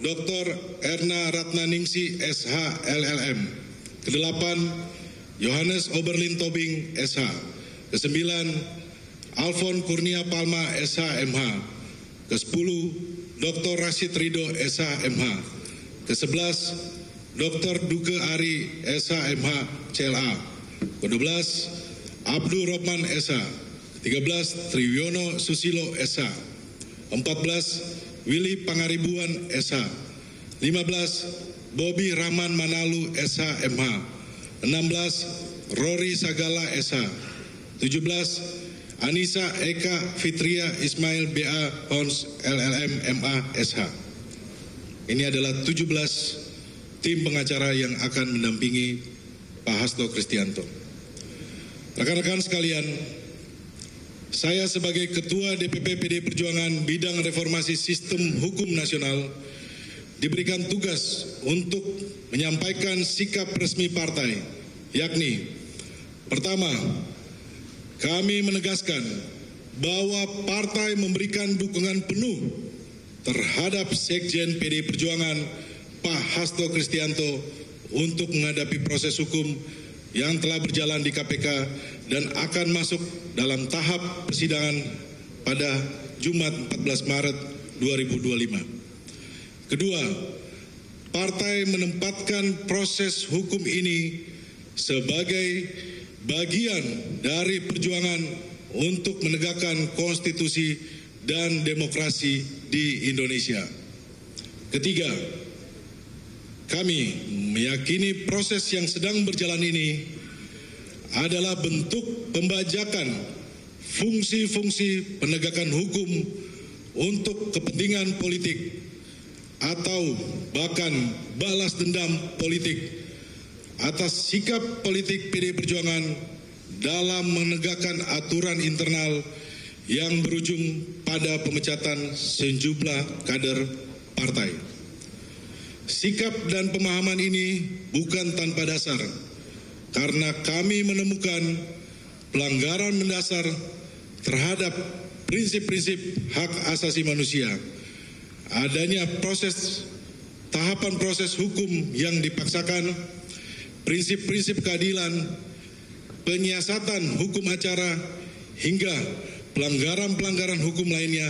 Dr. Erna Ratnaningsi SH LLM. Kedelapan, Yohanes Oberlin Tobing SH. Kesembilan, Alfon Kurnia Palma SH MH. Kesepuluh, Dr. Rashid Ridho SH MH. Kesebelas, Dr. Duke Ari SH MH CLA. Ke-12, Abdul Rahman SH. Ke-13, Triwiono Susilo SH. 14, Willy Pangaribuan SH. 15, Bobby Rahman Manalu SH MH. 16, Rory Sagala SH. 17, Anissa Eka Fitria Ismail BA Hons LLM MA SH. Ini adalah 17 tim pengacara yang akan mendampingi Pak Hasto Kristianto. Rekan-rekan sekalian, saya sebagai Ketua DPP PD Perjuangan Bidang Reformasi Sistem Hukum Nasional diberikan tugas untuk menyampaikan sikap resmi partai, yakni pertama, kami menegaskan bahwa partai memberikan dukungan penuh terhadap Sekjen PD Perjuangan Pak Hasto Kristianto untuk menghadapi proses hukum yang telah berjalan di KPK dan akan masuk dalam tahap persidangan pada Jumat 14 Maret 2025. Kedua, partai menempatkan proses hukum ini sebagai bagian dari perjuangan untuk menegakkan konstitusi dan demokrasi di Indonesia. Ketiga, kami meyakini proses yang sedang berjalan ini adalah bentuk pembajakan fungsi-fungsi penegakan hukum untuk kepentingan politik atau bahkan balas dendam politik atas sikap politik PD Perjuangan dalam menegakkan aturan internal yang berujung pada pemecatan sejumlah kader partai. Sikap dan pemahaman ini bukan tanpa dasar, karena kami menemukan pelanggaran mendasar terhadap prinsip-prinsip hak asasi manusia, adanya tahapan proses hukum yang dipaksakan, prinsip-prinsip keadilan, penyiasatan hukum acara, hingga pelanggaran-pelanggaran hukum lainnya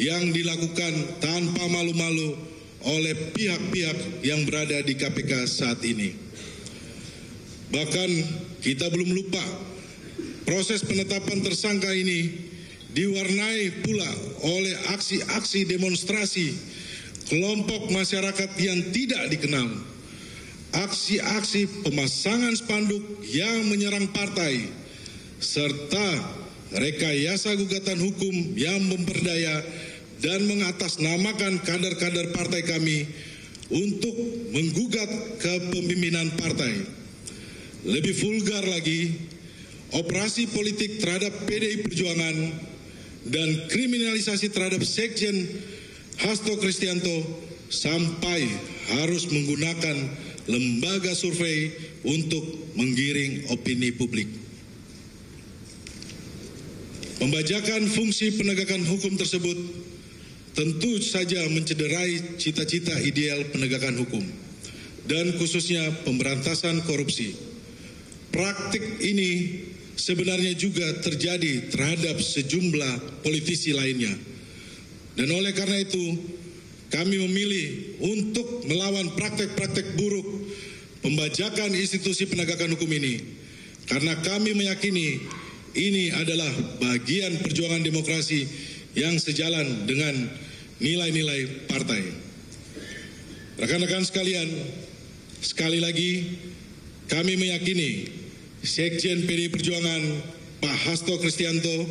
yang dilakukan tanpa malu-malu oleh pihak-pihak yang berada di KPK saat ini. Bahkan kita belum lupa proses penetapan tersangka ini diwarnai pula oleh aksi-aksi demonstrasi kelompok masyarakat yang tidak dikenal, aksi-aksi pemasangan spanduk yang menyerang partai, serta rekayasa gugatan hukum yang memperdaya dan mengatasnamakan kader-kader partai kami untuk menggugat kepemimpinan partai. Lebih vulgar lagi, operasi politik terhadap PDI Perjuangan dan kriminalisasi terhadap Sekjen Hasto Kristianto sampai harus menggunakan lembaga survei untuk menggiring opini publik. Pembajakan fungsi penegakan hukum tersebut tentu saja mencederai cita-cita ideal penegakan hukum dan khususnya pemberantasan korupsi. Praktik ini sebenarnya juga terjadi terhadap sejumlah politisi lainnya. Dan oleh karena itu, kami memilih untuk melawan praktek-praktek buruk pembajakan institusi penegakan hukum ini, karena kami meyakini ini adalah bagian perjuangan demokrasi yang sejalan dengan nilai-nilai partai. Rekan-rekan sekalian, sekali lagi kami meyakini Sekjen PDI Perjuangan Pak Hasto Kristianto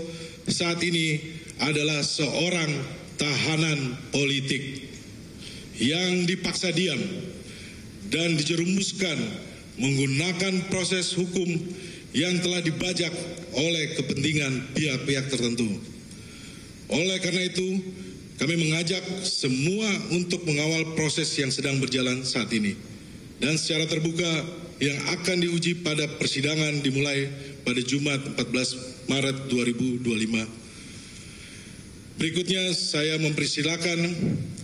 saat ini adalah seorang tahanan politik yang dipaksa diam dan dijerumuskan menggunakan proses hukum yang telah dibajak oleh kepentingan pihak-pihak tertentu. Oleh karena itu, kami mengajak semua untuk mengawal proses yang sedang berjalan saat ini dan secara terbuka yang akan diuji pada persidangan dimulai pada Jumat 14 Maret 2025. Berikutnya saya mempersilakan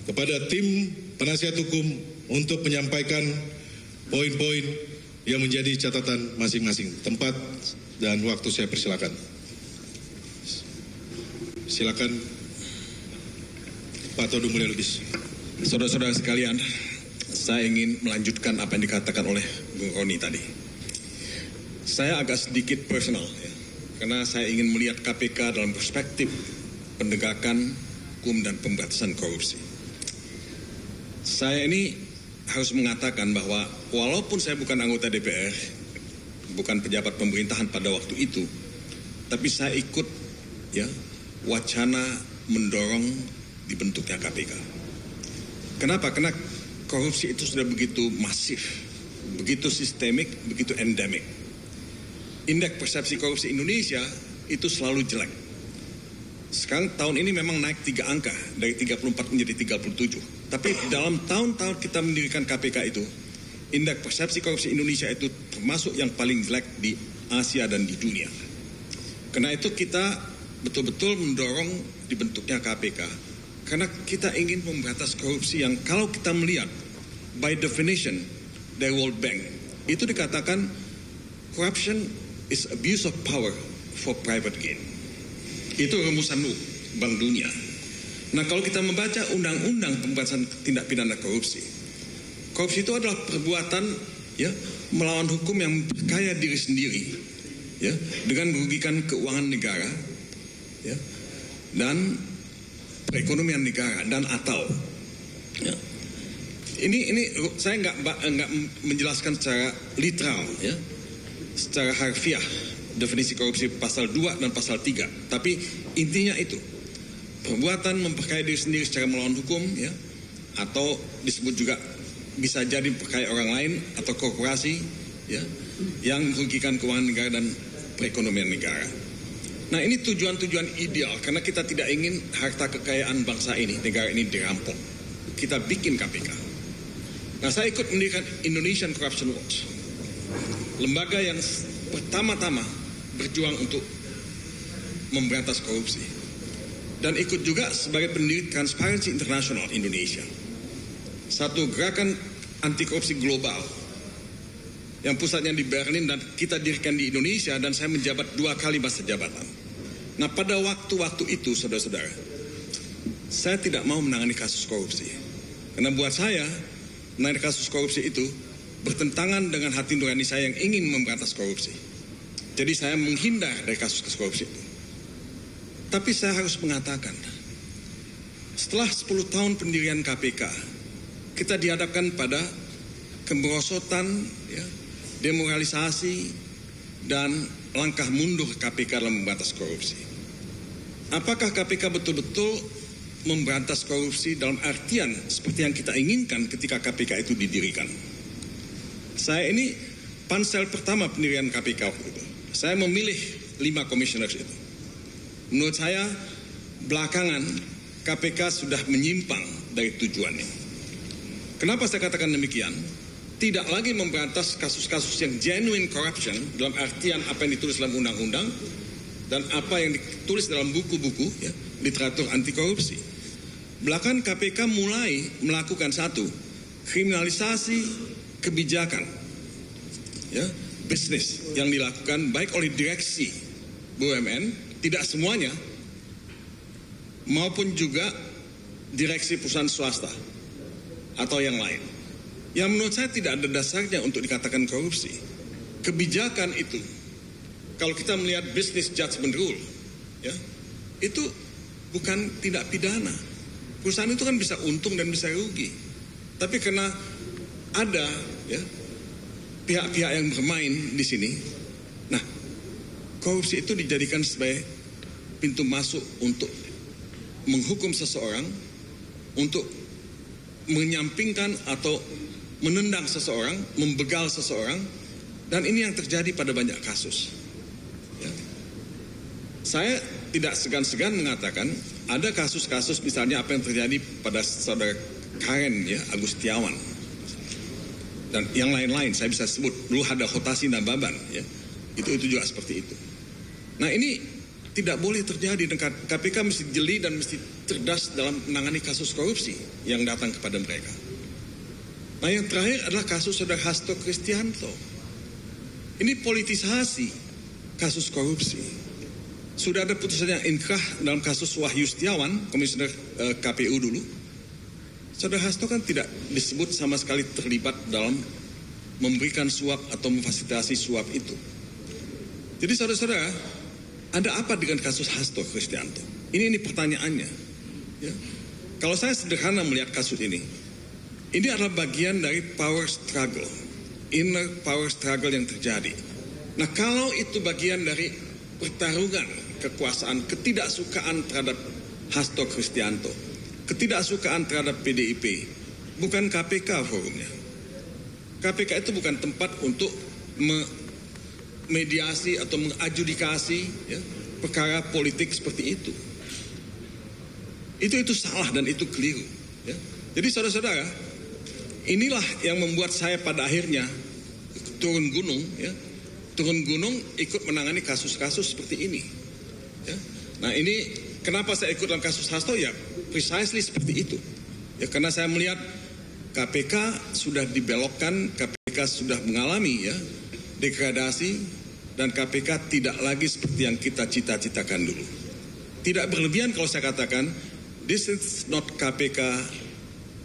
kepada tim penasihat hukum untuk menyampaikan poin-poin yang menjadi catatan masing-masing. Tempat dan waktu saya persilakan. Silakan Pak Todung Mulyo Lubis. Saudara-saudara sekalian, saya ingin melanjutkan apa yang dikatakan oleh Bung Roni tadi. Saya agak sedikit personal, ya, karena saya ingin melihat KPK dalam perspektif penegakan hukum dan pemberantasan korupsi. Saya ini harus mengatakan bahwa walaupun saya bukan anggota DPR, bukan pejabat pemerintahan pada waktu itu, tapi saya ikut ya wacana mendorong dibentuknya KPK. Kenapa? Karena korupsi itu sudah begitu masif, begitu sistemik, begitu endemik. Indeks persepsi korupsi Indonesia itu selalu jelek. Sekarang tahun ini memang naik 3 angka, dari 34 menjadi 37. Tapi dalam tahun-tahun kita mendirikan KPK itu, indeks persepsi korupsi Indonesia itu termasuk yang paling jelek di Asia dan di dunia. Karena itu kita betul-betul mendorong dibentuknya KPK. Karena kita ingin memberantas korupsi yang kalau kita melihat, by definition, dari World Bank, itu dikatakan corruption is abuse of power for private gain. Itu rumusan Bank Dunia. Nah, kalau kita membaca undang-undang pemberantasan tindak pidana korupsi, korupsi itu adalah perbuatan ya melawan hukum yang memperkaya diri sendiri, ya, dengan merugikan keuangan negara, ya, dan perekonomian negara dan atau. Ya. Ini saya nggak menjelaskan secara literal, ya, secara harfiah definisi korupsi pasal 2 dan pasal 3, tapi intinya itu. Perbuatan memperkaya diri sendiri secara melawan hukum, ya, atau disebut juga bisa jadi memperkaya orang lain atau korporasi, ya, yang merugikan keuangan negara dan perekonomian negara. Nah, ini tujuan-tujuan ideal karena kita tidak ingin harta kekayaan bangsa ini, negara ini dirampok. Kita bikin KPK. Nah, saya ikut mendirikan Indonesian Corruption Watch, lembaga yang pertama-tama berjuang untuk memberantas korupsi. Dan ikut juga sebagai pendiri Transparency International Indonesia, satu gerakan anti korupsi global yang pusatnya di Berlin dan kita dirikan di Indonesia, dan saya menjabat 2 kali masa jabatan. Nah, pada waktu-waktu itu, saudara-saudara, saya tidak mau menangani kasus korupsi. Karena buat saya, menangani kasus korupsi itu bertentangan dengan hati nurani saya yang ingin memberantas korupsi. Jadi saya menghindar dari kasus-kasus korupsi itu. Tapi saya harus mengatakan, setelah 10 tahun pendirian KPK, kita dihadapkan pada kemerosotan, ya, demoralisasi, dan langkah mundur KPK dalam memberantas korupsi. Apakah KPK betul-betul memberantas korupsi dalam artian seperti yang kita inginkan ketika KPK itu didirikan? Saya ini pansel pertama pendirian KPK waktu itu. Saya memilih 5 komisioner itu. Menurut saya, belakangan KPK sudah menyimpang dari tujuannya. Kenapa saya katakan demikian? Tidak lagi memberantas kasus-kasus yang genuine corruption dalam artian apa yang ditulis dalam undang-undang dan apa yang ditulis dalam buku-buku, ya, literatur anti korupsi. Belakangan KPK mulai melakukan satu, kriminalisasi kebijakan, ya, bisnis yang dilakukan baik oleh direksi BUMN, tidak semuanya, maupun juga direksi perusahaan swasta atau yang lain. Yang menurut saya tidak ada dasarnya untuk dikatakan korupsi. Kebijakan itu, kalau kita melihat business judgment rule, ya, itu bukan tindak pidana. Perusahaan itu kan bisa untung dan bisa rugi. Tapi karena ada, ya, pihak-pihak yang bermain di sini, nah, korupsi itu dijadikan sebagai pintu masuk untuk menghukum seseorang, untuk menyampingkan atau menendang seseorang, membegal seseorang, dan ini yang terjadi pada banyak kasus. Ya. Saya tidak segan-segan mengatakan ada kasus-kasus misalnya apa yang terjadi pada saudara Karen, ya, Agustiawan, dan yang lain-lain. Saya bisa sebut dulu ada Hotasi Nababan, ya, itu juga seperti itu. Nah, ini tidak boleh terjadi. KPK mesti jeli dan mesti cerdas dalam menangani kasus korupsi yang datang kepada mereka. Nah yang terakhir adalah kasus saudara Hasto Kristianto. Ini politisasi kasus korupsi. Sudah ada putusan yang inkrah dalam kasus Wahyu Setiawan, komisioner KPU dulu. Saudara Hasto kan tidak disebut sama sekali terlibat dalam memberikan suap atau memfasilitasi suap itu. Jadi saudara-saudara, ada apa dengan kasus Hasto Kristianto? Ini pertanyaannya. Ya. Kalau saya sederhana melihat kasus ini adalah bagian dari power struggle, inner power struggle yang terjadi. Nah kalau itu bagian dari pertarungan kekuasaan, ketidaksukaan terhadap Hasto Kristianto, ketidaksukaan terhadap PDIP, bukan KPK forumnya. KPK itu bukan tempat untuk mediasi atau mengadjudikasi ya, perkara politik seperti itu. Itu salah dan itu keliru. Ya. Jadi saudara-saudara, inilah yang membuat saya pada akhirnya turun gunung, ya, turun gunung ikut menangani kasus-kasus seperti ini. Ya. Nah ini kenapa saya ikut dalam kasus Hasto ya, precisely seperti itu. Ya karena saya melihat KPK sudah dibelokkan, KPK sudah mengalami ya degradasi dan KPK tidak lagi seperti yang kita cita-citakan dulu. Tidak berlebihan kalau saya katakan this is not KPK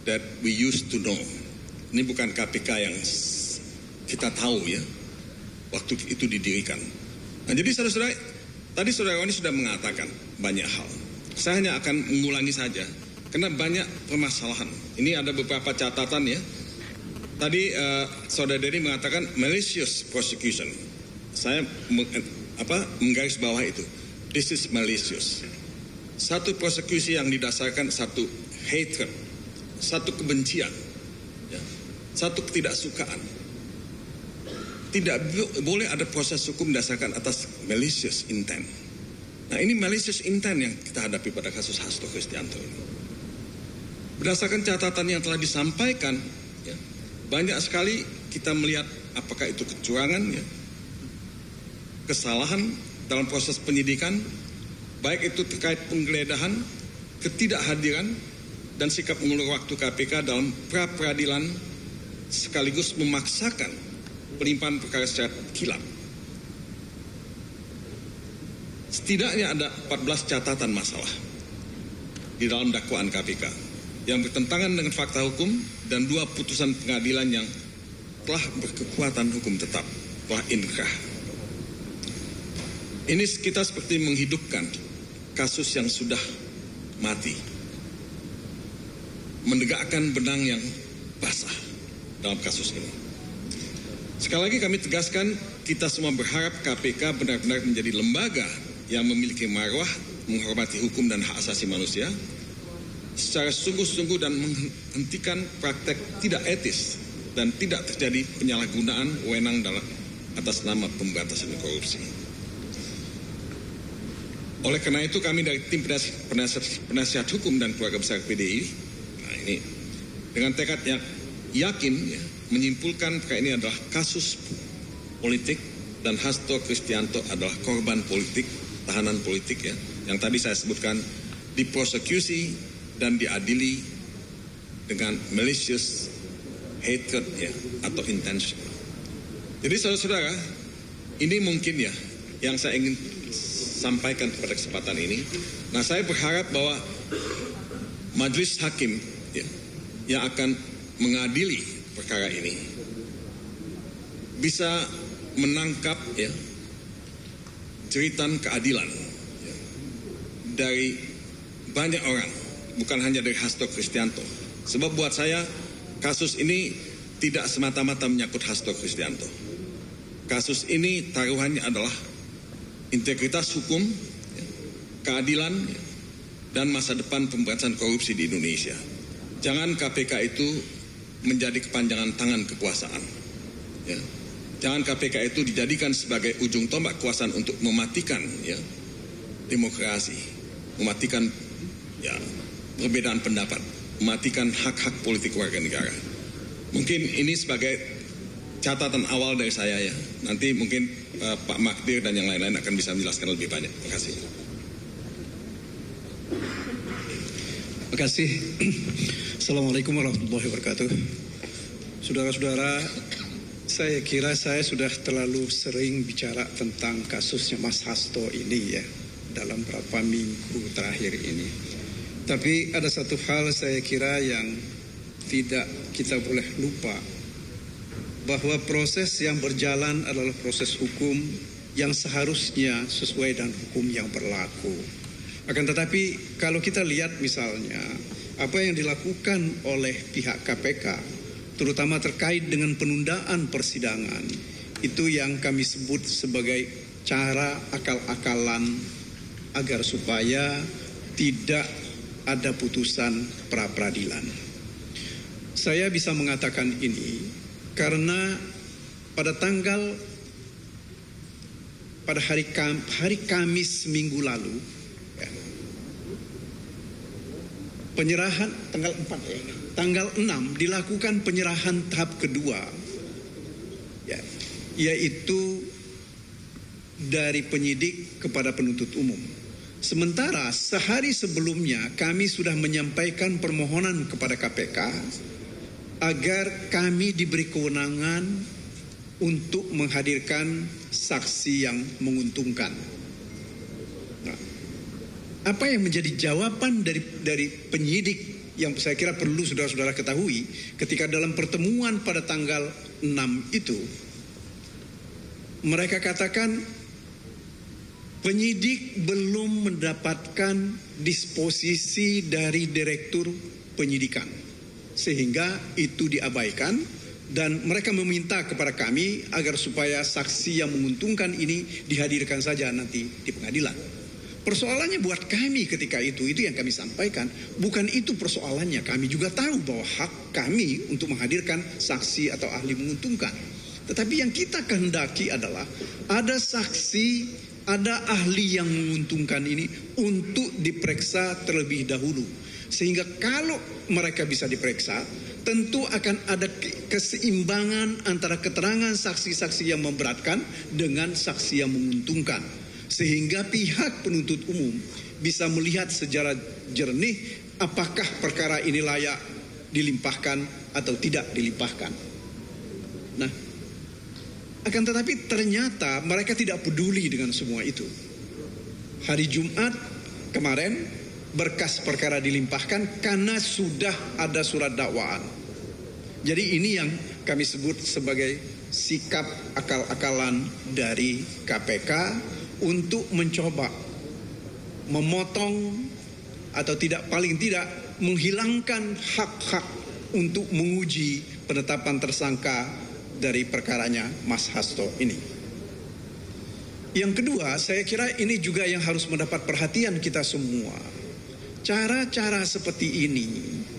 that we used to know. Ini bukan KPK yang kita tahu ya waktu itu didirikan. Nah jadi saudara-saudara, tadi saudara Wani sudah mengatakan banyak hal. Saya hanya akan mengulangi saja karena banyak permasalahan. Ini ada beberapa catatan ya. Tadi saudara Denny mengatakan malicious prosecution. Saya menggaris bawah itu. This is malicious. Satu prosekusi yang didasarkan satu hatred, satu kebencian, ya, satu ketidaksukaan. Tidak boleh ada proses hukum didasarkan atas malicious intent. Nah ini malicious intent yang kita hadapi pada kasus Hasto Kristianto ini. Berdasarkan catatan yang telah disampaikan, ya, banyak sekali kita melihat apakah itu kecurangan, ya, kesalahan dalam proses penyidikan, baik itu terkait penggeledahan, ketidakhadiran, dan sikap mengulur waktu KPK dalam pra-peradilan sekaligus memaksakan pelimpahan perkara secara kilap. Setidaknya ada 14 catatan masalah di dalam dakwaan KPK yang bertentangan dengan fakta hukum dan 2 putusan pengadilan yang telah berkekuatan hukum tetap, telah inkrah. Ini kita seperti menghidupkan kasus yang sudah mati, menegakkan benang yang basah dalam kasus ini. Sekali lagi kami tegaskan, kita semua berharap KPK benar-benar menjadi lembaga yang memiliki marwah, menghormati hukum dan hak asasi manusia, secara sungguh-sungguh dan menghentikan praktek tidak etis dan tidak terjadi penyalahgunaan wewenang dalam atas nama pemberantasan korupsi. Oleh karena itu kami dari tim penasihat hukum dan keluarga besar PDI, nah ini dengan tekad yang yakin ya, menyimpulkan perkara ini adalah kasus politik dan Hasto Kristianto adalah korban politik, tahanan politik ya, yang tadi saya sebutkan diprosekusi dan diadili dengan malicious hatred ya atau intention. Jadi saudara-saudara, ini mungkin ya yang saya ingin sampaikan pada kesempatan ini. Nah saya berharap bahwa majelis hakim ya, yang akan mengadili perkara ini bisa menangkap ya jeritan keadilan ya, dari banyak orang, bukan hanya dari Hasto Kristianto. Sebab buat saya kasus ini tidak semata-mata menyangkut Hasto Kristianto. Kasus ini taruhannya adalah integritas hukum, ya, keadilan, ya, dan masa depan pemberantasan korupsi di Indonesia. Jangan KPK itu menjadi kepanjangan tangan kekuasaan. Ya. Jangan KPK itu dijadikan sebagai ujung tombak kekuasaan untuk mematikan ya, demokrasi, mematikan ya, perbedaan pendapat, mematikan hak-hak politik warga negara. Mungkin ini sebagai catatan awal dari saya ya. Nanti mungkin Pak Magdir dan yang lain-lain akan bisa menjelaskan lebih banyak. Terima kasih. Terima kasih. Assalamualaikum warahmatullahi wabarakatuh. Saudara-saudara, saya kira saya sudah terlalu sering bicara tentang kasusnya Mas Hasto ini ya, dalam beberapa minggu terakhir ini. Tapi ada satu hal saya kira yang tidak kita boleh lupa, bahwa proses yang berjalan adalah proses hukum yang seharusnya sesuai dengan hukum yang berlaku. Akan tetapi kalau kita lihat misalnya apa yang dilakukan oleh pihak KPK, terutama terkait dengan penundaan persidangan, itu yang kami sebut sebagai cara akal-akalan agar supaya tidak ada putusan pra-peradilan. Saya bisa mengatakan ini karena pada hari Kamis minggu lalu, ya, penyerahan tanggal 6 dilakukan penyerahan tahap kedua, ya, yaitu dari penyidik kepada penuntut umum. Sementara sehari sebelumnya kami sudah menyampaikan permohonan kepada KPK agar kami diberi kewenangan untuk menghadirkan saksi yang menguntungkan. Nah, apa yang menjadi jawaban dari penyidik yang saya kira perlu saudara-saudara ketahui ketika dalam pertemuan pada tanggal 6 itu, mereka katakan penyidik belum mendapatkan disposisi dari direktur penyidikan, sehingga itu diabaikan, dan mereka meminta kepada kami agar supaya saksi yang menguntungkan ini dihadirkan saja nanti di pengadilan. Persoalannya buat kami ketika itu yang kami sampaikan, bukan itu persoalannya. Kami juga tahu bahwa hak kami untuk menghadirkan saksi atau ahli menguntungkan. Tetapi yang kita kehendaki adalah ada saksi, ada ahli yang menguntungkan ini untuk diperiksa terlebih dahulu. Sehingga kalau mereka bisa diperiksa, tentu akan ada keseimbangan antara keterangan saksi-saksi yang memberatkan dengan saksi yang menguntungkan. Sehingga pihak penuntut umum bisa melihat secara jernih apakah perkara ini layak dilimpahkan atau tidak dilimpahkan. Nah, akan tetapi ternyata mereka tidak peduli dengan semua itu. Hari Jumat kemarin berkas perkara dilimpahkan karena sudah ada surat dakwaan. Jadi ini yang kami sebut sebagai sikap akal-akalan dari KPK untuk mencoba memotong atau paling tidak menghilangkan hak-hak untuk menguji penetapan tersangka dari perkaranya Mas Hasto ini. Yang kedua, saya kira ini juga yang harus mendapat perhatian kita semua. Cara-cara seperti ini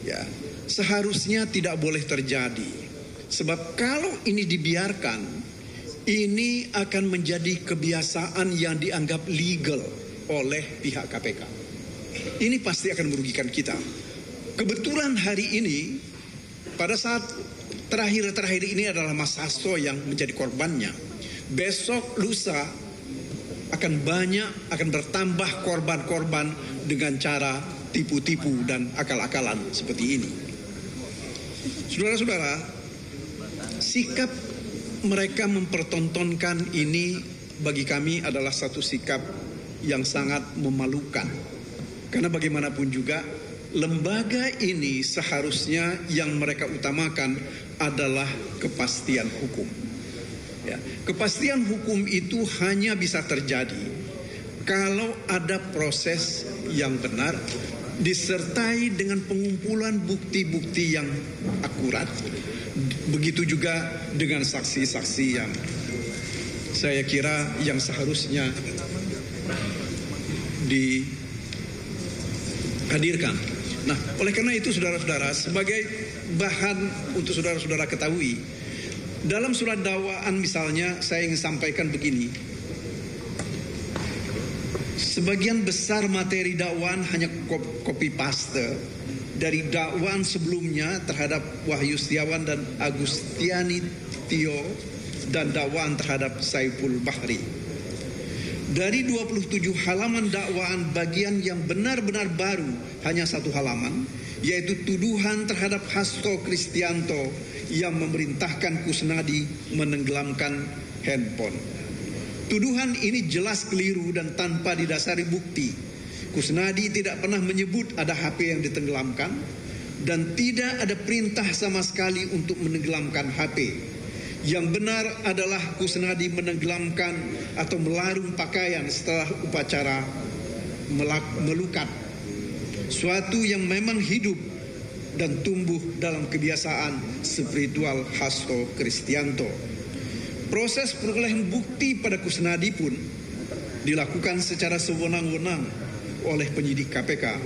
ya seharusnya tidak boleh terjadi. Sebab kalau ini dibiarkan, ini akan menjadi kebiasaan yang dianggap legal oleh pihak KPK. Ini pasti akan merugikan kita. Kebetulan hari ini, pada saat terakhir ini adalah Mas Hasto yang menjadi korbannya. Besok lusa akan bertambah korban-korban dengan cara tipu-tipu dan akal-akalan seperti ini. Saudara-saudara, sikap mereka mempertontonkan ini bagi kami adalah satu sikap yang sangat memalukan. Karena bagaimanapun juga lembaga ini seharusnya yang mereka utamakan adalah kepastian hukum. Ya, kepastian hukum itu hanya bisa terjadi kalau ada proses yang benar disertai dengan pengumpulan bukti-bukti yang akurat. Begitu juga dengan saksi-saksi yang saya kira yang seharusnya dihadirkan. Nah, oleh karena itu saudara-saudara, sebagai bahan untuk saudara-saudara ketahui, dalam surat dakwaan misalnya saya ingin sampaikan begini. Sebagian besar materi dakwaan hanya copy paste dari dakwaan sebelumnya terhadap Wahyu Setiawan dan Agustiani Tio dan dakwaan terhadap Saiful Bahri. Dari 27 halaman dakwaan, bagian yang benar-benar baru hanya 1 halaman, yaitu tuduhan terhadap Hasto Kristianto yang memerintahkan Kusnadi menenggelamkan handphone. Tuduhan ini jelas keliru dan tanpa didasari bukti. Kusnadi tidak pernah menyebut ada HP yang ditenggelamkan dan tidak ada perintah sama sekali untuk menenggelamkan HP. Yang benar adalah Kusnadi menenggelamkan atau melarung pakaian setelah upacara melukat. Suatu yang memang hidup dan tumbuh dalam kebiasaan spiritual Hasto Kristianto. Proses perolehan bukti pada Kusnadi pun dilakukan secara sewenang-wenang oleh penyidik KPK.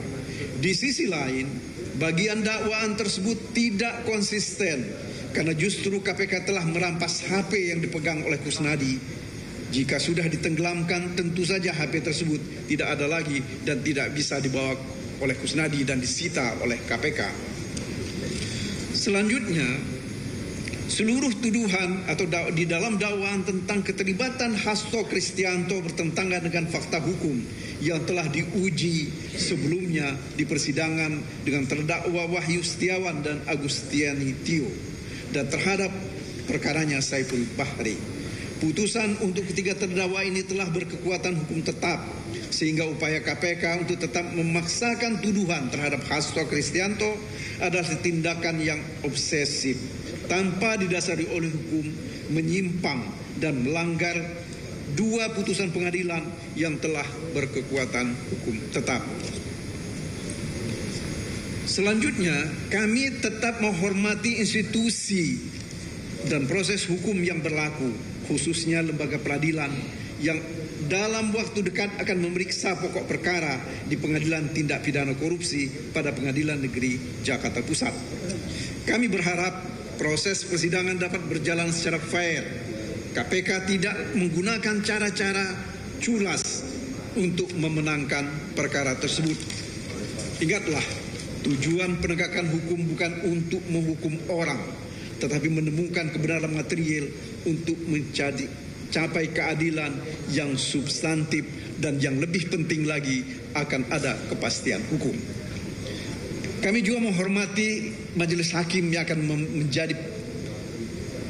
Di sisi lain, bagian dakwaan tersebut tidak konsisten karena justru KPK telah merampas HP yang dipegang oleh Kusnadi. Jika sudah ditenggelamkan, tentu saja HP tersebut tidak ada lagi dan tidak bisa dibawa oleh Kusnadi dan disita oleh KPK. Selanjutnya, seluruh tuduhan atau di dalam dakwaan tentang keterlibatan Hasto Kristianto bertentangan dengan fakta hukum yang telah diuji sebelumnya di persidangan dengan terdakwa Wahyu Setiawan dan Agustiani Tio dan terhadap perkaranya Saiful Bahri. Putusan untuk ketiga terdakwa ini telah berkekuatan hukum tetap, sehingga upaya KPK untuk tetap memaksakan tuduhan terhadap Hasto Kristianto adalah tindakan yang obsesif, tanpa didasari oleh hukum, menyimpang dan melanggar dua putusan pengadilan yang telah berkekuatan hukum tetap. Selanjutnya, kami tetap menghormati institusi dan proses hukum yang berlaku, khususnya lembaga peradilan yang dalam waktu dekat akan memeriksa pokok perkara di Pengadilan Tindak Pidana Korupsi pada Pengadilan Negeri Jakarta Pusat. Kami berharap proses persidangan dapat berjalan secara fair. KPK tidak menggunakan cara-cara culas untuk memenangkan perkara tersebut. Ingatlah, tujuan penegakan hukum bukan untuk menghukum orang, tetapi menemukan kebenaran material untuk mencapai keadilan yang substantif dan yang lebih penting lagi akan ada kepastian hukum. Kami juga menghormati majelis hakim yang akan menjadi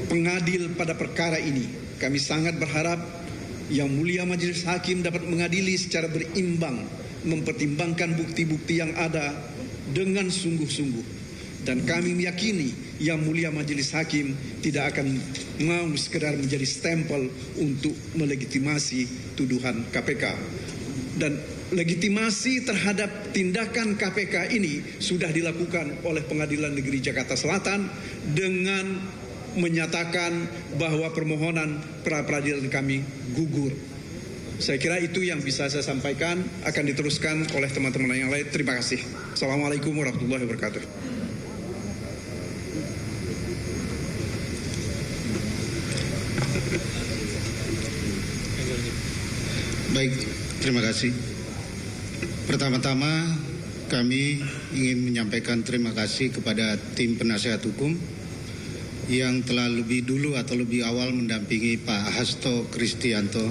pengadil pada perkara ini. Kami sangat berharap yang mulia majelis hakim dapat mengadili secara berimbang, mempertimbangkan bukti-bukti yang ada dengan sungguh-sungguh. Dan kami meyakini yang mulia majelis hakim tidak akan mau sekedar menjadi stempel untuk melegitimasi tuduhan KPK. Dan legitimasi terhadap tindakan KPK ini sudah dilakukan oleh Pengadilan Negeri Jakarta Selatan dengan menyatakan bahwa permohonan pra-peradilan kami gugur. Saya kira itu yang bisa saya sampaikan, akan diteruskan oleh teman-teman yang lain. Terima kasih. Assalamualaikum warahmatullahi wabarakatuh. Baik, terima kasih. Pertama-tama kami ingin menyampaikan terima kasih kepada tim penasehat hukum yang telah lebih dulu atau lebih awal mendampingi Pak Hasto Kristianto.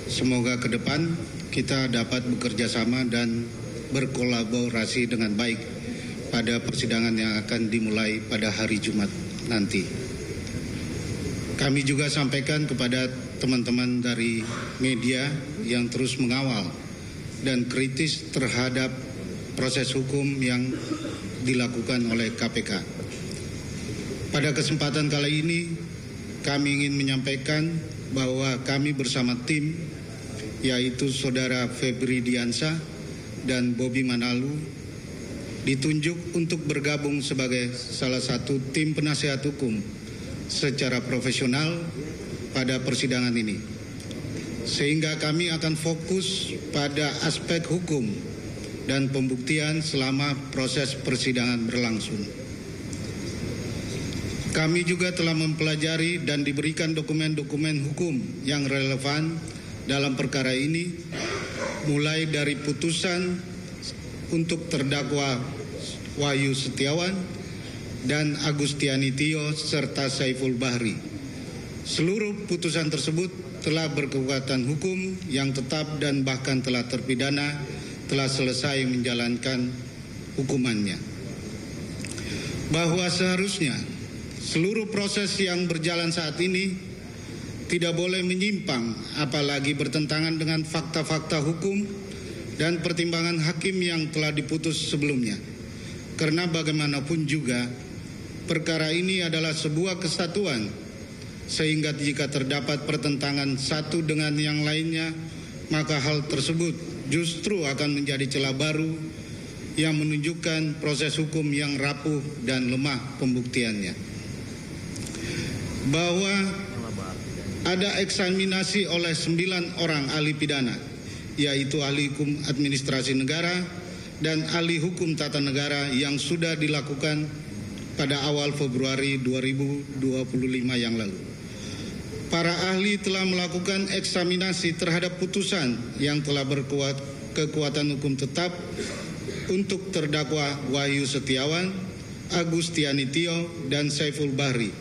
Semoga ke depan kita dapat bekerja sama dan berkolaborasi dengan baik pada persidangan yang akan dimulai pada hari Jumat nanti. Kami juga sampaikan kepada teman-teman dari media yang terus mengawal dan kritis terhadap proses hukum yang dilakukan oleh KPK. Pada kesempatan kali ini, kami ingin menyampaikan bahwa kami bersama tim, yaitu Saudara Febri Diansyah dan Bobi Manalu, ditunjuk untuk bergabung sebagai salah satu tim penasehat hukum secara profesional pada persidangan ini. Sehingga kami akan fokus pada aspek hukum dan pembuktian selama proses persidangan berlangsung. Kami juga telah mempelajari dan diberikan dokumen-dokumen hukum yang relevan dalam perkara ini, mulai dari putusan untuk terdakwa Wahyu Setiawan dan Agustiani Tio serta Saiful Bahri. Seluruh putusan tersebut telah berkekuatan hukum yang tetap dan bahkan telah terpidana telah selesai menjalankan hukumannya. Bahwa seharusnya seluruh proses yang berjalan saat ini tidak boleh menyimpang, apalagi bertentangan dengan fakta-fakta hukum dan pertimbangan hakim yang telah diputus sebelumnya. Karena bagaimanapun juga, perkara ini adalah sebuah kesatuan, sehingga jika terdapat pertentangan satu dengan yang lainnya, maka hal tersebut justru akan menjadi celah baru yang menunjukkan proses hukum yang rapuh dan lemah pembuktiannya. Bahwa ada eksaminasi oleh 9 orang ahli pidana, yaitu ahli hukum administrasi negara dan ahli hukum tata negara yang sudah dilakukan pada awal Februari 2025 yang lalu. Para ahli telah melakukan eksaminasi terhadap putusan yang telah berkekuatan hukum tetap untuk terdakwa Wahyu Setiawan, Agustiani Tio, dan Saiful Bahri.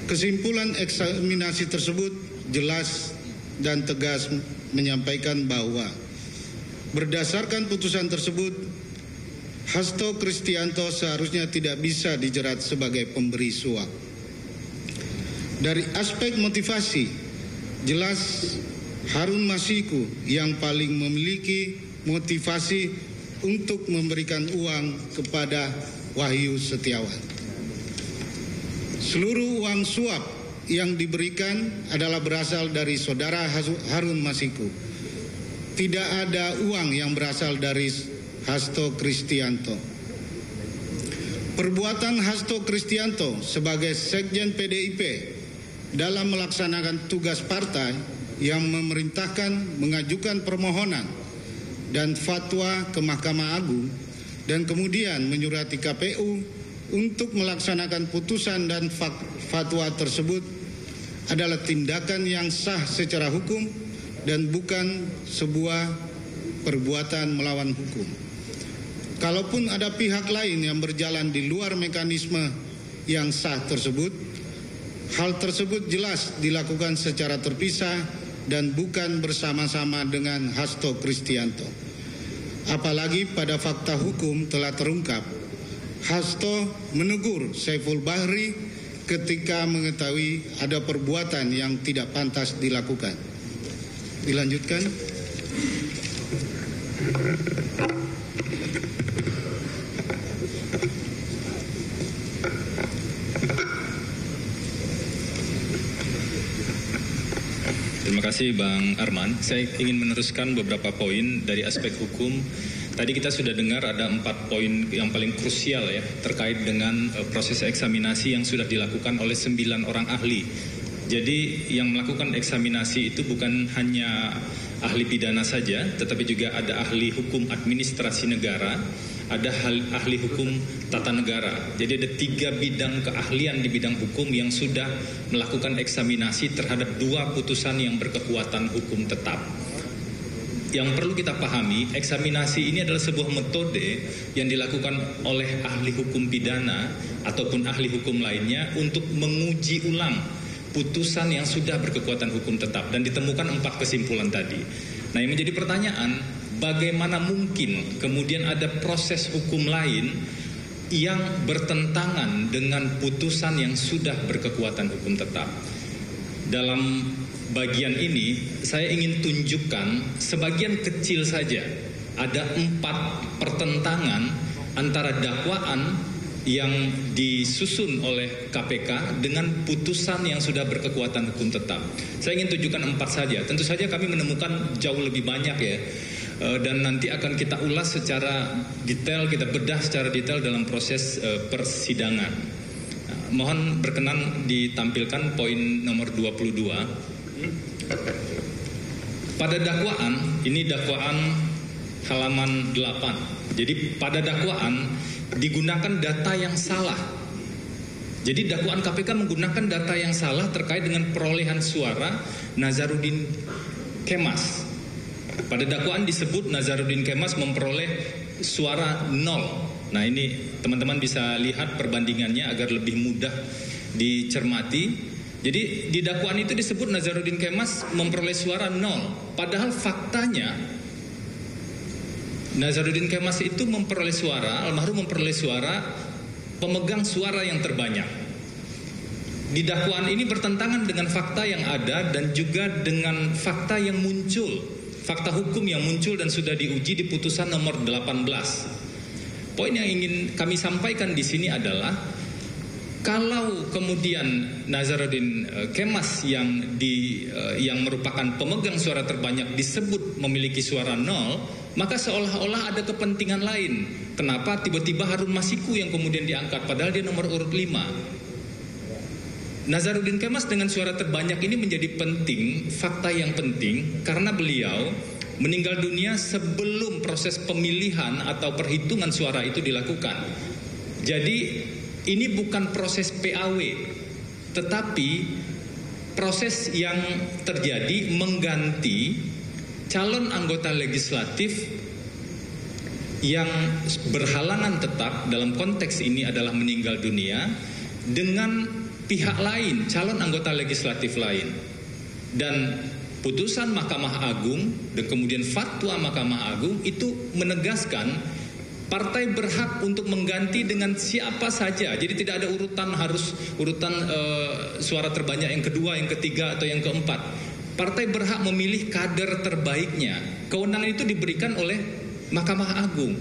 Kesimpulan eksaminasi tersebut jelas dan tegas menyampaikan bahwa berdasarkan putusan tersebut, Hasto Kristianto seharusnya tidak bisa dijerat sebagai pemberi suap. Dari aspek motivasi, jelas Harun Masiku yang paling memiliki motivasi untuk memberikan uang kepada Wahyu Setiawan. Seluruh uang suap yang diberikan adalah berasal dari saudara Harun Masiku. Tidak ada uang yang berasal dari Hasto Kristianto. Perbuatan Hasto Kristianto sebagai Sekjen PDIP dalam melaksanakan tugas partai yang memerintahkan mengajukan permohonan dan fatwa ke Mahkamah Agung dan kemudian menyurati KPU untuk melaksanakan putusan dan fatwa tersebut adalah tindakan yang sah secara hukum dan bukan sebuah perbuatan melawan hukum. Kalaupun ada pihak lain yang berjalan di luar mekanisme yang sah tersebut, hal tersebut jelas dilakukan secara terpisah dan bukan bersama-sama dengan Hasto Kristianto. Apalagi pada fakta hukum telah terungkap, Hasto menegur Saiful Bahri ketika mengetahui ada perbuatan yang tidak pantas dilakukan. Dilanjutkan. Terima kasih Bang Arman. Saya ingin meneruskan beberapa poin dari aspek hukum. Tadi kita sudah dengar ada 4 poin yang paling krusial ya terkait dengan proses eksaminasi yang sudah dilakukan oleh 9 orang ahli. Jadi yang melakukan eksaminasi itu bukan hanya ahli pidana saja, tetapi juga ada ahli hukum administrasi negara, ada ahli hukum tata negara. Jadi ada 3 bidang keahlian di bidang hukum yang sudah melakukan eksaminasi terhadap 2 putusan yang berkekuatan hukum tetap. Yang perlu kita pahami, eksaminasi ini adalah sebuah metode yang dilakukan oleh ahli hukum pidana ataupun ahli hukum lainnya untuk menguji ulang putusan yang sudah berkekuatan hukum tetap dan ditemukan 4 kesimpulan tadi. Nah, yang menjadi pertanyaan, bagaimana mungkin kemudian ada proses hukum lain yang bertentangan dengan putusan yang sudah berkekuatan hukum tetap? Dalam bagian ini saya ingin tunjukkan sebagian kecil saja. Ada 4 pertentangan antara dakwaan yang disusun oleh KPK dengan putusan yang sudah berkekuatan hukum tetap. Saya ingin tunjukkan 4 saja. Tentu saja kami menemukan jauh lebih banyak ya. Dan nanti akan kita ulas secara detail, kita bedah secara detail dalam proses persidangan. Mohon berkenan ditampilkan poin nomor 22. Pada dakwaan, ini dakwaan halaman 8. Jadi pada dakwaan digunakan data yang salah. Jadi dakwaan KPK menggunakan data yang salah terkait dengan perolehan suara Nazarudin Kemas. Pada dakwaan disebut Nazarudin Kemas memperoleh suara 0. Nah, ini teman-teman bisa lihat perbandingannya agar lebih mudah dicermati. Jadi di dakwaan itu disebut Nazarudin Kemas memperoleh suara 0. Padahal faktanya Nazarudin Kemas itu memperoleh suara, almarhum memperoleh suara pemegang suara yang terbanyak. Di dakwaan ini bertentangan dengan fakta yang ada dan juga dengan fakta yang muncul, fakta hukum yang muncul dan sudah diuji di putusan nomor 18. Poin yang ingin kami sampaikan di sini adalah kalau kemudian Nazarudin Kemas yang merupakan pemegang suara terbanyak disebut memiliki suara 0, maka seolah-olah ada kepentingan lain. Kenapa tiba-tiba Harun Masiku yang kemudian diangkat padahal dia nomor urut 5. Nazarudin Kemas dengan suara terbanyak ini menjadi penting, fakta yang penting karena beliau meninggal dunia sebelum proses pemilihan atau perhitungan suara itu dilakukan. Jadi ini bukan proses PAW, tetapi proses yang terjadi mengganti calon anggota legislatif yang berhalangan tetap, dalam konteks ini adalah meninggal dunia, dengan pihak lain, calon anggota legislatif lain. Dan putusan Mahkamah Agung dan kemudian fatwa Mahkamah Agung itu menegaskan partai berhak untuk mengganti dengan siapa saja. Jadi tidak ada urutan suara terbanyak yang kedua, yang ketiga atau yang keempat. Partai berhak memilih kader terbaiknya. Kewenangan itu diberikan oleh Mahkamah Agung.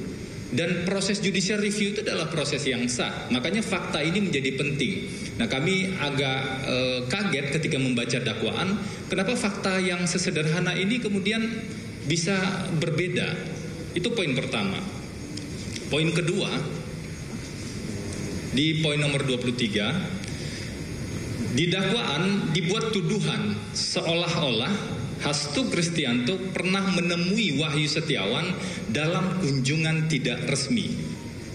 Dan proses judicial review itu adalah proses yang sah. Makanya fakta ini menjadi penting. Nah, kami agak kaget ketika membaca dakwaan. Kenapa fakta yang sesederhana ini kemudian bisa berbeda? Itu poin pertama. Poin kedua, di poin nomor 23, di dakwaan dibuat tuduhan seolah-olah Hasto Kristianto pernah menemui Wahyu Setiawan dalam kunjungan tidak resmi.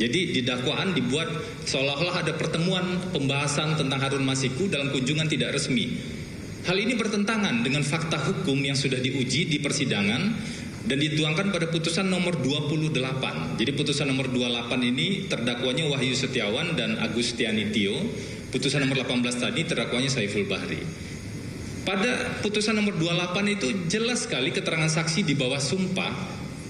Jadi di dakwaan dibuat seolah-olah ada pertemuan pembahasan tentang Harun Masiku dalam kunjungan tidak resmi. Hal ini bertentangan dengan fakta hukum yang sudah diuji di persidangan dan dituangkan pada putusan nomor 28. Jadi putusan nomor 28 ini terdakwanya Wahyu Setiawan dan Agustiani Tio. Putusan nomor 18 tadi terdakwanya Saiful Bahri. Pada putusan nomor 28 itu jelas sekali keterangan saksi di bawah sumpah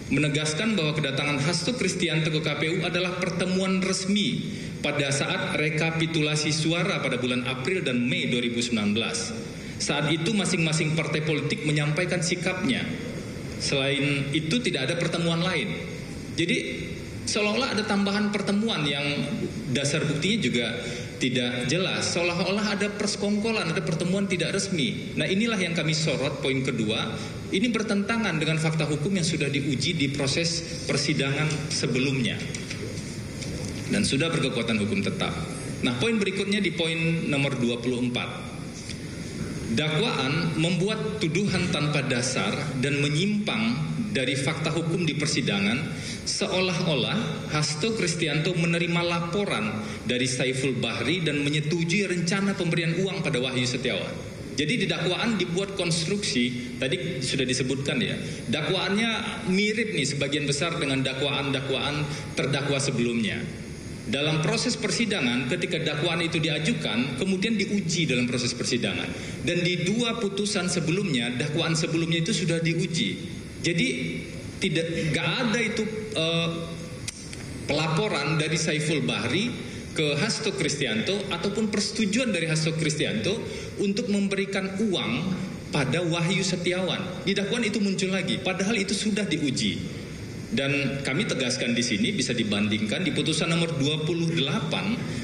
menegaskan bahwa kedatangan Hasto Kristianto ke KPU adalah pertemuan resmi pada saat rekapitulasi suara pada bulan April dan Mei 2019. Saat itu masing-masing partai politik menyampaikan sikapnya. Selain itu tidak ada pertemuan lain. Jadi seolah-olah ada tambahan pertemuan yang dasar buktinya juga tidak jelas. Seolah-olah ada persekongkolan, ada pertemuan tidak resmi. Nah, inilah yang kami sorot, poin kedua. Ini bertentangan dengan fakta hukum yang sudah diuji di proses persidangan sebelumnya dan sudah berkekuatan hukum tetap. Nah, poin berikutnya di poin nomor 24. Dakwaan membuat tuduhan tanpa dasar dan menyimpang dari fakta hukum di persidangan seolah-olah Hasto Kristianto menerima laporan dari Saiful Bahri dan menyetujui rencana pemberian uang pada Wahyu Setiawan. Jadi di dakwaan dibuat konstruksi, tadi sudah disebutkan ya, dakwaannya mirip nih sebagian besar dengan dakwaan-dakwaan terdakwa sebelumnya. Dalam proses persidangan ketika dakwaan itu diajukan kemudian diuji dalam proses persidangan, dan di dua putusan sebelumnya dakwaan sebelumnya itu sudah diuji. Jadi gak ada itu pelaporan dari Saiful Bahri ke Hasto Kristianto ataupun persetujuan dari Hasto Kristianto untuk memberikan uang pada Wahyu Setiawan. Di dakwaan itu muncul lagi padahal itu sudah diuji. Dan kami tegaskan di sini bisa dibandingkan di putusan nomor 28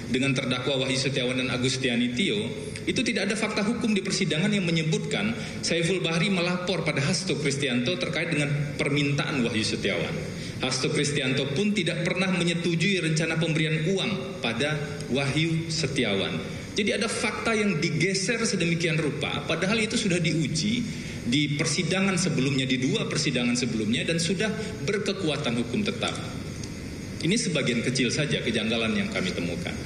dengan terdakwa Wahyu Setiawan dan Agustiani Tio, itu tidak ada fakta hukum di persidangan yang menyebutkan Saiful Bahri melapor pada Hasto Kristianto terkait dengan permintaan Wahyu Setiawan. Hasto Kristianto pun tidak pernah menyetujui rencana pemberian uang pada Wahyu Setiawan. Jadi ada fakta yang digeser sedemikian rupa padahal itu sudah diuji di persidangan sebelumnya, di dua persidangan sebelumnya, dan sudah berkekuatan hukum tetap. Ini sebagian kecil saja kejanggalan yang kami temukan.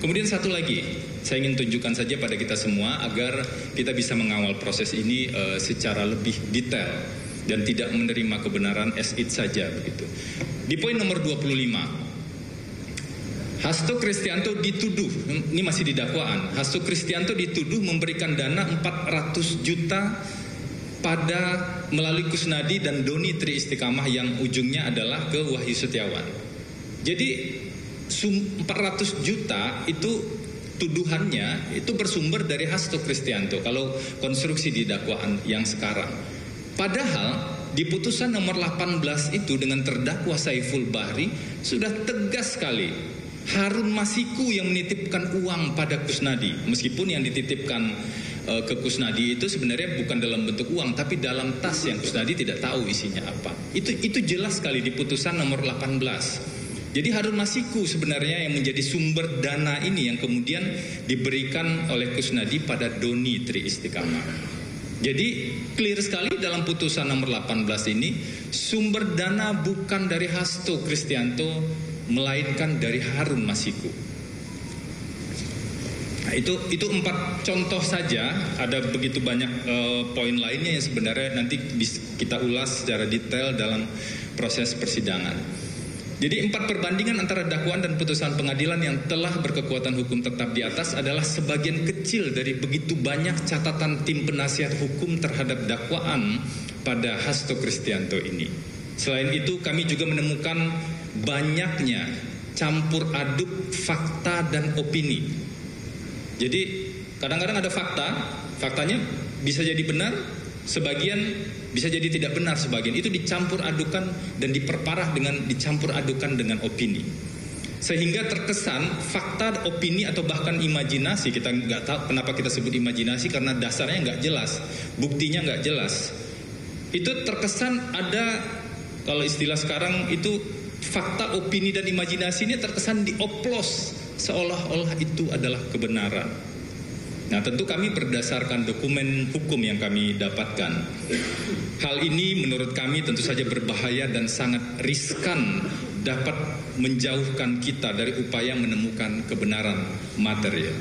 Kemudian satu lagi, saya ingin tunjukkan saja pada kita semua agar kita bisa mengawal proses ini secara lebih detail dan tidak menerima kebenaran as it saja begitu. Di poin nomor 25, Hasto Kristianto dituduh, ini masih di dakwaan, Hasto Kristianto dituduh memberikan dana 400 juta pada melalui Kusnadi dan Doni Tri Istiqamah yang ujungnya adalah ke Wahyu Setiawan. Jadi 400 juta itu tuduhannya itu bersumber dari Hasto Kristianto kalau konstruksi di dakwaan yang sekarang. Padahal di putusan nomor 18 itu dengan terdakwa Saiful Bahri sudah tegas sekali Harun Masiku yang menitipkan uang pada Kusnadi, meskipun yang dititipkan ke Kusnadi itu sebenarnya bukan dalam bentuk uang tapi dalam tas yang Kusnadi tidak tahu isinya apa. Itu jelas sekali di putusan nomor 18. Jadi Harun Masiku sebenarnya yang menjadi sumber dana ini yang kemudian diberikan oleh Kusnadi pada Doni Tri Istiqamah. Jadi clear sekali dalam putusan nomor 18 ini sumber dana bukan dari Hasto Kristianto melainkan dari Harun Masiku. Nah, itu 4 contoh saja, ada begitu banyak poin lainnya yang sebenarnya nanti kita ulas secara detail dalam proses persidangan. Jadi 4 perbandingan antara dakwaan dan putusan pengadilan yang telah berkekuatan hukum tetap di atas adalah sebagian kecil dari begitu banyak catatan tim penasihat hukum terhadap dakwaan pada Hasto Kristianto ini. Selain itu kami juga menemukan banyaknya campur aduk fakta dan opini. Jadi kadang-kadang ada faktanya bisa jadi benar, sebagian bisa jadi tidak benar, sebagian itu dicampur adukan dan diperparah dengan dicampur adukan dengan opini, sehingga terkesan fakta, opini atau bahkan imajinasi. Kita nggak tahu kenapa kita sebut imajinasi, karena dasarnya nggak jelas, buktinya nggak jelas. Itu terkesan ada, kalau istilah sekarang itu fakta, opini dan imajinasi ini terkesan dioplos seolah-olah itu adalah kebenaran. Nah, tentu kami berdasarkan dokumen hukum yang kami dapatkan. Hal ini menurut kami tentu saja berbahaya dan sangat riskan, dapat menjauhkan kita dari upaya menemukan kebenaran material.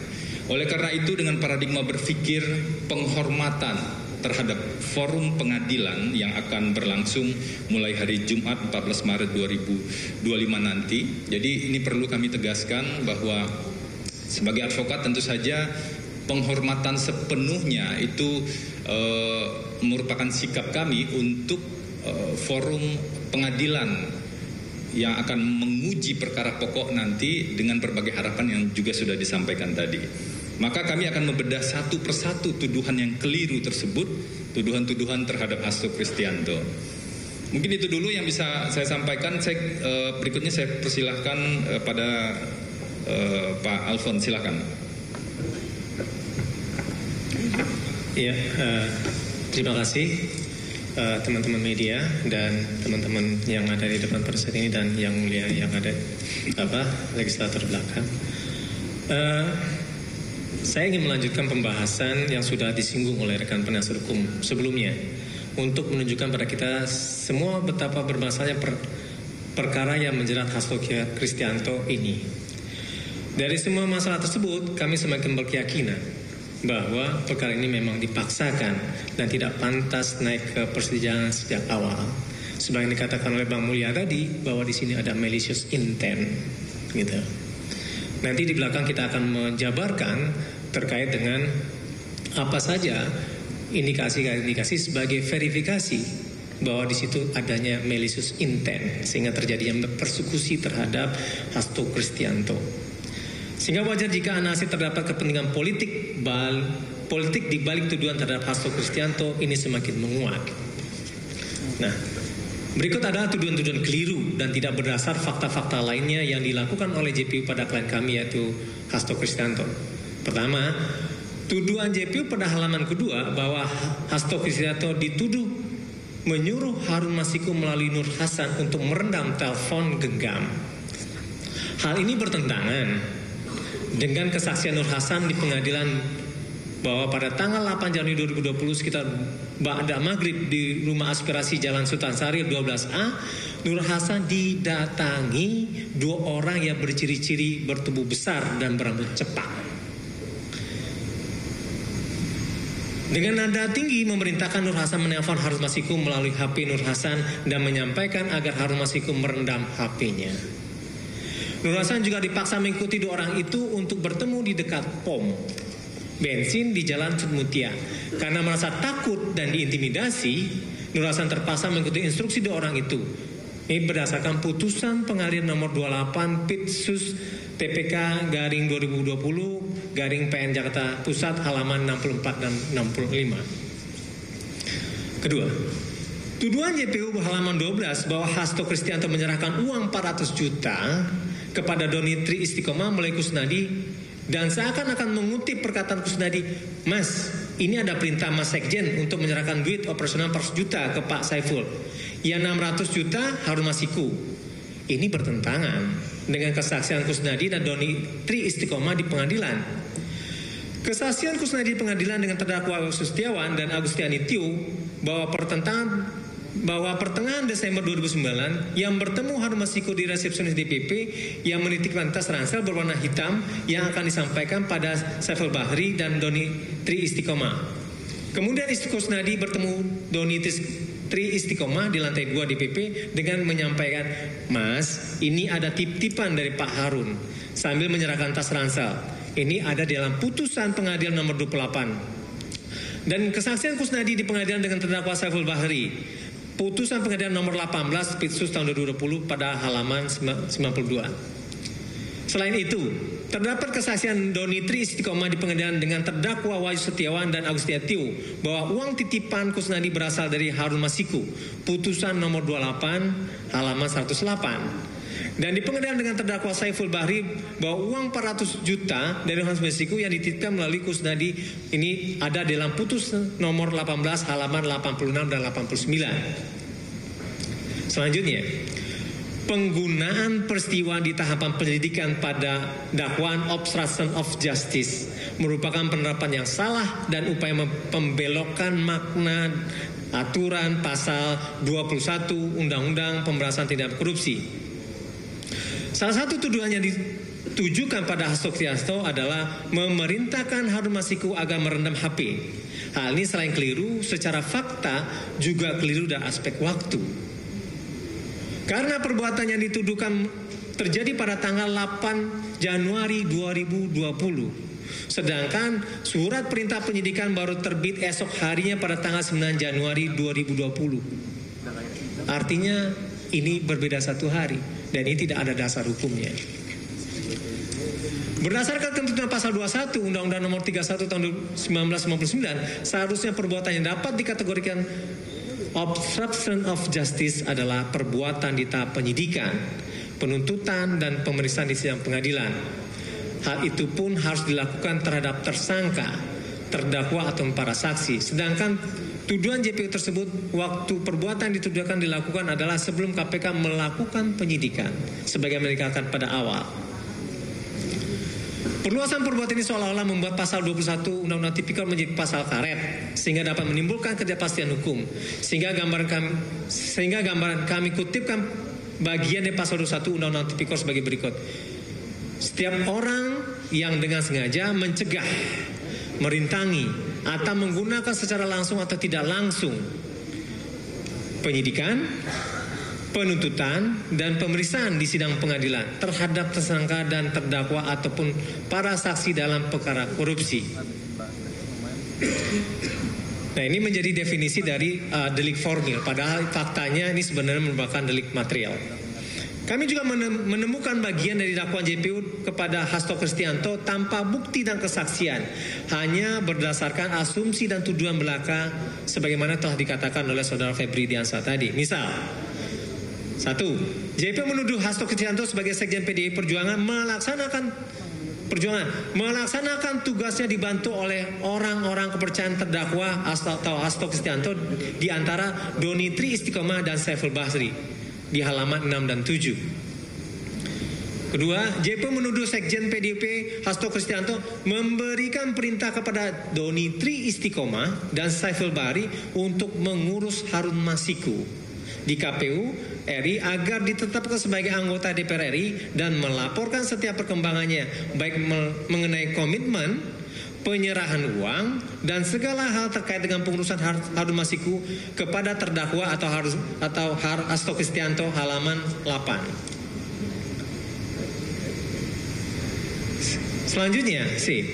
Oleh karena itu, dengan paradigma berpikir penghormatan terhadap forum pengadilan yang akan berlangsung mulai hari Jumat 14 Maret 2025 nanti. Jadi ini perlu kami tegaskan bahwa sebagai advokat tentu saja penghormatan sepenuhnya itu merupakan sikap kami untuk forum pengadilan yang akan menguji perkara pokok nanti dengan berbagai harapan yang juga sudah disampaikan tadi. Maka kami akan membedah satu persatu tuduhan yang keliru tersebut, tuduhan-tuduhan terhadap Hasto Kristianto. Mungkin itu dulu yang bisa saya sampaikan. Berikutnya saya persilahkan pada Pak Alfon, silakan. Ya, terima kasih teman-teman media dan teman-teman yang ada di depan persidangan ini dan yang mulia yang ada legislator belakang. Saya ingin melanjutkan pembahasan yang sudah disinggung oleh rekan penasihat hukum sebelumnya untuk menunjukkan pada kita semua betapa bermasalahnya perkara yang menjerat Hasto Kristianto ini. Dari semua masalah tersebut, kami semakin berkeyakinan bahwa perkara ini memang dipaksakan dan tidak pantas naik ke persidangan sejak awal. Sebagai yang dikatakan oleh Bang Mulya tadi, bahwa di sini ada malicious intent, gitu. Nanti di belakang kita akan menjabarkan terkait dengan apa saja indikasi-indikasi sebagai verifikasi bahwa di situ adanya malicious intent sehingga terjadinya persekusi terhadap Hasto Kristianto. Sehingga wajar jika analisis terdapat kepentingan politik di balik tuduhan terhadap Hasto Kristianto ini semakin menguat. Nah, berikut adalah tuduhan-tuduhan keliru dan tidak berdasar fakta-fakta lainnya yang dilakukan oleh JPU pada klien kami yaitu Hasto Kristianto. Pertama, tuduhan JPU pada halaman kedua bahwa Hasto Kristianto dituduh menyuruh Harun Masiku melalui Nur Hasan untuk merendam telepon genggam. Hal ini bertentangan dengan kesaksian Nur Hasan di pengadilan bahwa pada tanggal 8 Januari 2020 sekitar ba'da maghrib di rumah aspirasi Jalan Sultan Syahrir 12A, Nur Hasan didatangi 2 orang yang berciri-ciri bertubuh besar dan berambut cepat. Dengan nada tinggi memerintahkan Nur Hasan menelpon Harun Masiku melalui HP Nur Hasan dan menyampaikan agar Harun Masiku merendam HP-nya. Nur Hasan juga dipaksa mengikuti 2 orang itu untuk bertemu di dekat POM. bensin di Jalan Sudmutia. Karena merasa takut dan diintimidasi, Nur Hasan terpaksa mengikuti instruksi 2 orang itu. Ini berdasarkan putusan pengadilan nomor 28 Pitsus TPK garing 2020 garing PN Jakarta Pusat halaman 64 dan 65. Kedua, tuduhan JPU halaman 12 bahwa Hasto Kristianto menyerahkan uang 400 juta kepada Doni Tri Istiqomah melalui Kusnadi dan seakan-akan mengutip perkataan Kusnadi, "Mas, ini ada perintah Mas Sekjen untuk menyerahkan duit operasional 400 juta ke Pak Saiful. Yang 600 juta Harun Masiku." Ini bertentangan dengan kesaksian Kusnadi dan Doni Tri Istiqomah di pengadilan. Kesaksian Kusnadi di pengadilan dengan terdakwa Sustiawan dan Agustiani Tio bahwa pertengahan Desember 2009 yang bertemu Harun Masiku di resepsionis DPP yang menitipkan tas ransel berwarna hitam yang akan disampaikan pada Saiful Bahri dan Doni Tri Istiqomah. Kemudian Kusnadi bertemu Doni Tri Istiqomah di lantai 2 DPP dengan menyampaikan, "Mas, ini ada tip-tipan dari Pak Harun," sambil menyerahkan tas ransel. Ini ada di dalam putusan pengadilan nomor 28. Dan kesaksian Kusnadi di pengadilan dengan terdakwa Saiful Bahri, putusan pengadilan nomor 18 Pitsus tahun 2020 pada halaman 92. Selain itu, terdapat kesaksian Doni Tri Istiqomah di pengadilan dengan terdakwa Wahyu Setiawan dan Agustiani Tio bahwa uang titipan Kusnadi berasal dari Harun Masiku, putusan nomor 28 halaman 108. Dan di pengadilan dengan terdakwa Saiful Bahri bahwa uang 400 juta dari Harun Masiku yang dititipkan melalui Kusnadi ini ada dalam putus nomor 18 halaman 86 dan 89. Selanjutnya, penggunaan peristiwa di tahapan penyelidikan pada dakwaan obstruction of justice merupakan penerapan yang salah dan upaya membelokkan makna aturan pasal 21 Undang-Undang Pemberantasan Tindak Korupsi. Salah satu tuduhan yang ditujukan pada Hasto Kristianto adalah memerintahkan Harun Masiku agar merendam HP. Hal ini selain keliru secara fakta juga keliru dari aspek waktu. Karena perbuatan yang dituduhkan terjadi pada tanggal 8 Januari 2020. Sedangkan surat perintah penyidikan baru terbit esok harinya pada tanggal 9 Januari 2020. Artinya ini berbeda 1 hari. Dan ini tidak ada dasar hukumnya. Berdasarkan ketentuan pasal 21 Undang-Undang Nomor 31 Tahun 1999, seharusnya perbuatan yang dapat dikategorikan obstruction of justice adalah perbuatan di tahap penyidikan, penuntutan, dan pemeriksaan di sidang pengadilan. Hal itu pun harus dilakukan terhadap tersangka, terdakwa atau para saksi. Sedangkan tuduhan JPU tersebut waktu perbuatan dituduhkan dilakukan adalah sebelum KPK melakukan penyidikan sebagaimana dikatakan pada awal. Perluasan perbuatan ini seolah-olah membuat pasal 21 Undang-Undang Tipikor menjadi pasal karet sehingga dapat menimbulkan ketidakpastian hukum. Sehingga gambaran kami kutipkan bagian dari pasal 21 Undang-Undang Tipikor sebagai berikut. Setiap orang yang dengan sengaja mencegah, merintangi atau menggunakan secara langsung atau tidak langsung penyidikan, penuntutan, dan pemeriksaan di sidang pengadilan terhadap tersangka dan terdakwa ataupun para saksi dalam perkara korupsi. Nah, ini menjadi definisi dari delik formil, padahal faktanya ini sebenarnya merupakan delik material. Kami juga menemukan bagian dari dakwaan JPU kepada Hasto Kristianto tanpa bukti dan kesaksian, hanya berdasarkan asumsi dan tuduhan belaka sebagaimana telah dikatakan oleh saudara Febri Diansah tadi. Misal, 1. JPU menuduh Hasto Kristianto sebagai Sekjen PDI Perjuangan melaksanakan tugasnya dibantu oleh orang-orang kepercayaan terdakwa atau Hasto Kristianto di antara Doni Tri Istiqomah dan Saiful Bahri di halaman 6 dan 7. Kedua, JPU menuduh Sekjen PDIP Hasto Kristianto memberikan perintah kepada Doni Tri Istiqomah dan Saiful Bahri untuk mengurus Harun Masiku di KPU RI agar ditetapkan sebagai anggota DPR RI dan melaporkan setiap perkembangannya baik mengenai komitmen, penyerahan uang, dan segala hal terkait dengan pengurusan Harun Masiku kepada terdakwa atau Hasto Kristianto halaman 8. Selanjutnya, C.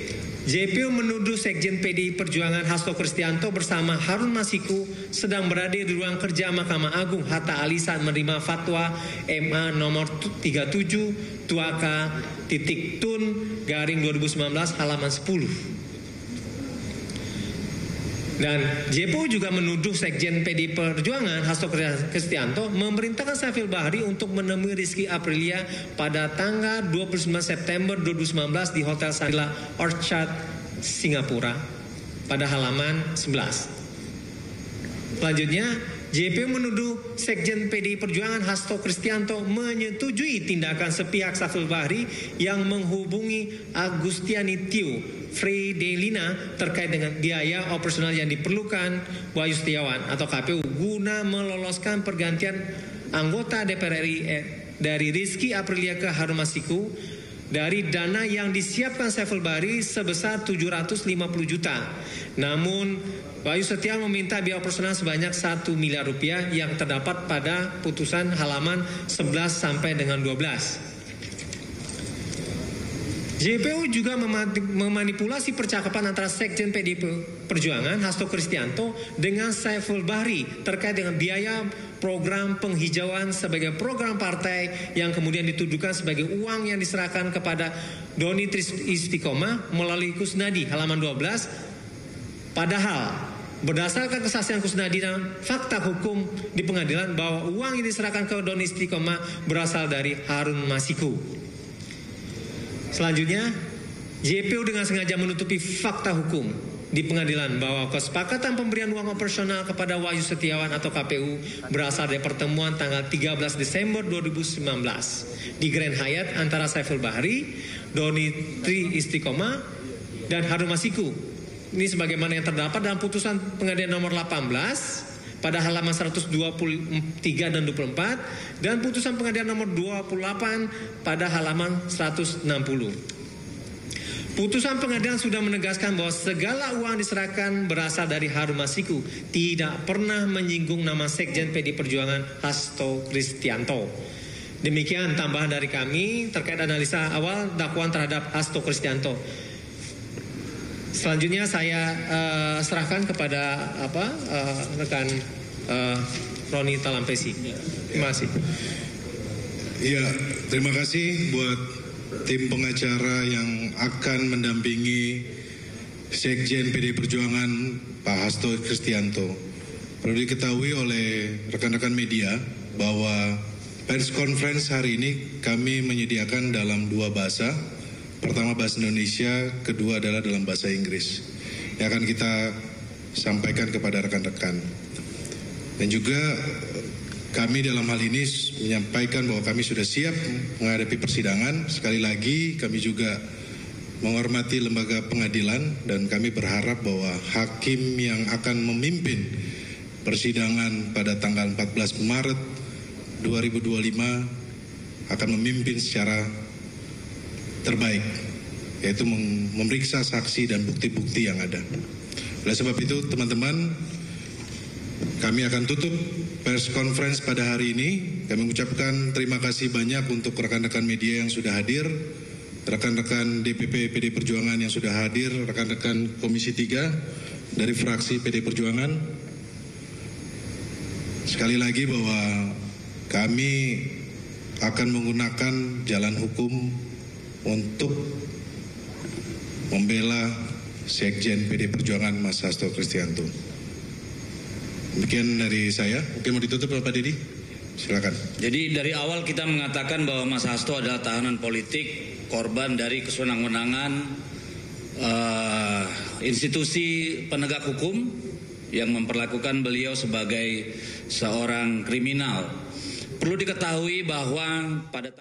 JPU menuduh Sekjen PDI Perjuangan Hasto Kristianto bersama Harun Masiku sedang berada di ruang kerja Mahkamah Agung Hatta Ali saat menerima fatwa MA nomor 37 Tuaka.Tun/2019 halaman 10. Dan JPU juga menuduh Sekjen PDI Perjuangan Hasto Kristianto memerintahkan Syafil Bahri untuk menemui Rizky Aprilia pada tanggal 29 September 2019 di Hotel Shangri-La Orchard, Singapura pada halaman 11. Selanjutnya, JPU menuduh Sekjen PDI Perjuangan Hasto Kristianto menyetujui tindakan sepihak Syafil Bahri yang menghubungi Agustiani Tio Fridelina terkait dengan biaya operasional yang diperlukan Wahyu Setiawan atau KPU guna meloloskan pergantian anggota DPR RI dari Rizky Aprilia ke Harun Masiku dari dana yang disiapkan Syafil Bahri sebesar 750 juta. Namun Wahyu Setiawan meminta biaya operasional sebanyak 1 miliar rupiah yang terdapat pada putusan halaman 11 sampai dengan 12. JPU juga memanipulasi percakapan antara Sekjen PDI Perjuangan Hasto Kristianto dengan Syafil Bahri terkait dengan biaya program penghijauan sebagai program partai yang kemudian dituduhkan sebagai uang yang diserahkan kepada Doni Tri Istiqomah melalui Kusnadi halaman 12. Padahal berdasarkan kesaksian Kusnadi dan fakta hukum di pengadilan bahwa uang yang diserahkan ke Doni Istiqomah berasal dari Harun Masiku. Selanjutnya, JPU dengan sengaja menutupi fakta hukum di pengadilan bahwa kesepakatan pemberian uang operasional kepada Wahyu Setiawan atau KPU berasal dari pertemuan tanggal 13 Desember 2019 di Grand Hyatt antara Syafil Bahri, Doni Tri Istiqomah, dan Harun Masiku. Ini sebagaimana yang terdapat dalam putusan pengadilan nomor 18 pada halaman 123 dan 24 dan putusan pengadilan nomor 28 pada halaman 160. Putusan pengadilan sudah menegaskan bahwa segala uang diserahkan berasal dari Harun Masiku, tidak pernah menyinggung nama Sekjen PDI Perjuangan Hasto Kristianto. Demikian tambahan dari kami terkait analisa awal dakwaan terhadap Hasto Kristianto. Selanjutnya saya serahkan kepada rekan Roni Talampesi. Terima kasih. Ya, terima kasih buat tim pengacara yang akan mendampingi Sekjen PDI Perjuangan Pak Hasto Kristianto. Perlu diketahui oleh rekan-rekan media bahwa press conference hari ini kami menyediakan dalam 2 bahasa. Pertama bahasa Indonesia, kedua adalah dalam bahasa Inggris yang akan kita sampaikan kepada rekan-rekan. Dan juga kami dalam hal ini menyampaikan bahwa kami sudah siap menghadapi persidangan. Sekali lagi kami juga menghormati lembaga pengadilan dan kami berharap bahwa hakim yang akan memimpin persidangan pada tanggal 14 Maret 2025 akan memimpin secara terbaik, yaitu memeriksa saksi dan bukti-bukti yang ada. Oleh sebab itu teman-teman, kami akan tutup press conference pada hari ini. Kami mengucapkan terima kasih banyak untuk rekan-rekan media yang sudah hadir, rekan-rekan DPP PDI Perjuangan yang sudah hadir, rekan-rekan Komisi 3 dari fraksi PDI Perjuangan. Sekali lagi bahwa kami akan menggunakan jalan hukum untuk membela Sekjen PDI Perjuangan Mas Hasto Kristianto. Demikian dari saya. Mungkin mau ditutup Pak Dedi? Silakan. Jadi dari awal kita mengatakan bahwa Mas Hasto adalah tahanan politik, korban dari kesenang-wenangan institusi penegak hukum yang memperlakukan beliau sebagai seorang kriminal. Perlu diketahui bahwa pada